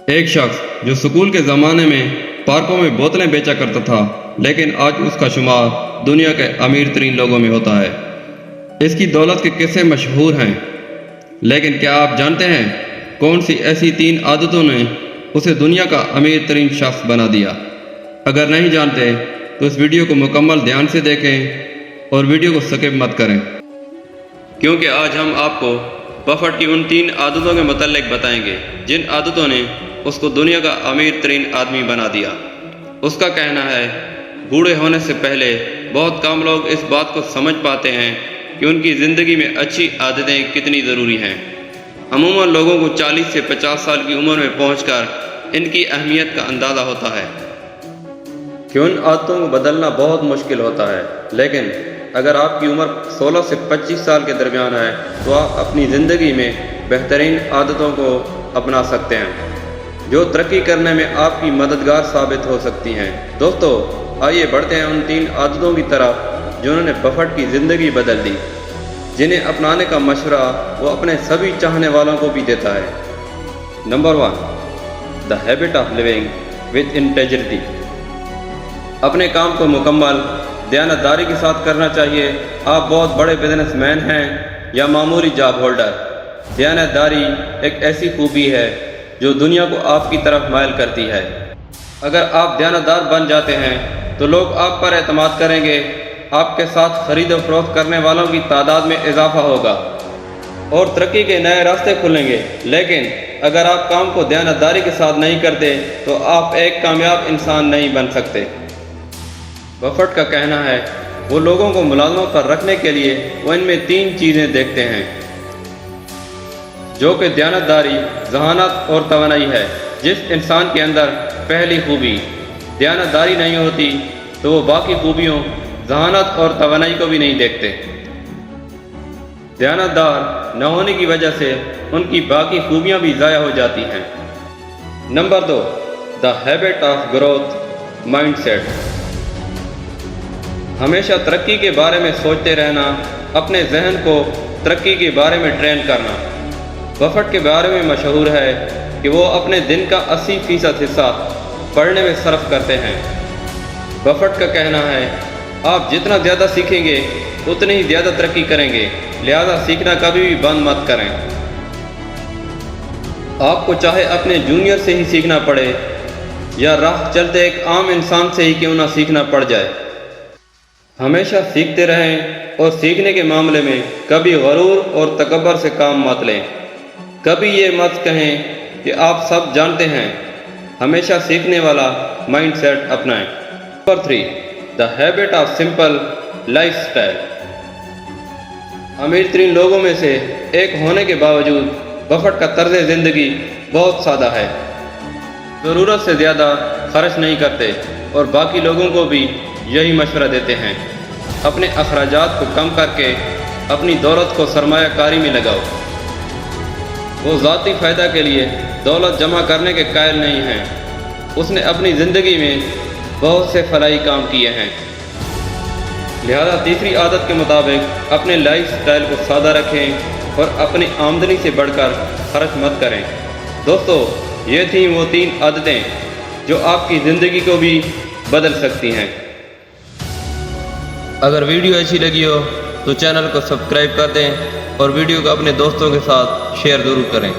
ایک شخص جو سکول کے زمانے میں پارکوں میں بوتلیں بیچا کرتا تھا، لیکن آج اس کا شمار دنیا کے امیر ترین لوگوں میں ہوتا ہے۔ اس کی دولت کے قصے مشہور ہیں، لیکن کیا آپ جانتے ہیں کون سی ایسی 3 عادتوں نے اسے دنیا کا امیر ترین شخص بنا دیا؟ اگر نہیں جانتے تو اس ویڈیو کو مکمل دھیان سے دیکھیں اور ویڈیو کو سکپ مت کریں، کیونکہ آج ہم آپ کو بفٹ کی ان 3 عادتوں کے متعلق بتائیں گے جن عادتوں نے اس کو دنیا کا امیر ترین آدمی بنا دیا۔ اس کا کہنا ہے، بوڑھے ہونے سے پہلے بہت کم لوگ اس بات کو سمجھ پاتے ہیں کہ ان کی زندگی میں اچھی عادتیں کتنی ضروری ہیں۔ عموماً لوگوں کو 40 سے 50 سال کی عمر میں پہنچ کر ان کی اہمیت کا اندازہ ہوتا ہے کہ ان عادتوں کو بدلنا بہت مشکل ہوتا ہے، لیکن اگر آپ کی عمر 16 سے 25 سال کے درمیان ہے تو آپ اپنی زندگی میں بہترین عادتوں کو اپنا سکتے ہیں جو ترقی کرنے میں آپ کی مددگار ثابت ہو سکتی ہیں۔ دوستو، آئیے بڑھتے ہیں ان 3 عادتوں کی طرف جنہوں نے بفٹ کی زندگی بدل دی، جنہیں اپنانے کا مشورہ وہ اپنے سبھی چاہنے والوں کو بھی دیتا ہے۔ Number 1، the habit of living with integrity. اپنے کام کو مکمل دیانتداری کے ساتھ کرنا چاہیے۔ آپ بہت بڑے بزنس مین ہیں یا معمولی جاب ہولڈر، دیانتداری ایک ایسی خوبی ہے جو دنیا کو آپ کی طرف مائل کرتی ہے۔ اگر آپ دیانتدار بن جاتے ہیں تو لوگ آپ پر اعتماد کریں گے، آپ کے ساتھ خرید و فروخت کرنے والوں کی تعداد میں اضافہ ہوگا اور ترقی کے نئے راستے کھلیں گے۔ لیکن اگر آپ کام کو دیانتداری کے ساتھ نہیں کرتے تو آپ ایک کامیاب انسان نہیں بن سکتے۔ بفٹ کا کہنا ہے، وہ لوگوں کو ملازموں پر رکھنے کے لیے وہ ان میں 3 چیزیں دیکھتے ہیں، جو کہ دیانتداری، ذہانت اور توانائی ہے۔ جس انسان کے اندر پہلی خوبی دیانتداری نہیں ہوتی تو وہ باقی خوبیوں، ذہانت اور توانائی کو بھی نہیں دیکھتے۔ دیانتدار نہ ہونے کی وجہ سے ان کی باقی خوبیاں بھی ضائع ہو جاتی ہیں۔ نمبر 2، the habit of growth mindset. ہمیشہ ترقی کے بارے میں سوچتے رہنا، اپنے ذہن کو ترقی کے بارے میں ٹرین کرنا۔ بفٹ کے بارے میں مشہور ہے کہ وہ اپنے دن کا 80% حصہ پڑھنے میں صرف کرتے ہیں۔ بفٹ کا کہنا ہے، آپ جتنا زیادہ سیکھیں گے اتنی ہی زیادہ ترقی کریں گے، لہذا سیکھنا کبھی بھی بند مت کریں۔ آپ کو چاہے اپنے جونیئر سے ہی سیکھنا پڑے یا راہ چلتے ایک عام انسان سے ہی کیوں نہ سیکھنا پڑ جائے، ہمیشہ سیکھتے رہیں اور سیکھنے کے معاملے میں کبھی غرور اور تکبر سے کام مت لیں۔ کبھی یہ مت کہیں کہ آپ سب جانتے ہیں، ہمیشہ سیکھنے والا مائنڈ سیٹ اپنائیں۔ Number 3، the habit of simple lifestyle. امیر ترین لوگوں میں سے ایک ہونے کے باوجود بفٹ کا طرز زندگی بہت سادہ ہے۔ ضرورت سے زیادہ خرچ نہیں کرتے اور باقی لوگوں کو بھی یہی مشورہ دیتے ہیں، اپنے اخراجات کو کم کر کے اپنی دولت کو سرمایہ کاری میں لگاؤ۔ وہ ذاتی فائدہ کے لیے دولت جمع کرنے کے قائل نہیں ہیں۔ اس نے اپنی زندگی میں بہت سے فلاحی کام کیے ہیں، لہذا تیسری عادت کے مطابق اپنے لائف سٹائل کو سادہ رکھیں اور اپنی آمدنی سے بڑھ کر خرچ مت کریں۔ دوستو، یہ تھیں وہ 3 عادتیں جو آپ کی زندگی کو بھی بدل سکتی ہیں۔ اگر ویڈیو اچھی لگی ہو تو چینل کو سبسکرائب کر دیں اور ویڈیو کو اپنے دوستوں کے ساتھ شیئر ضرور کریں۔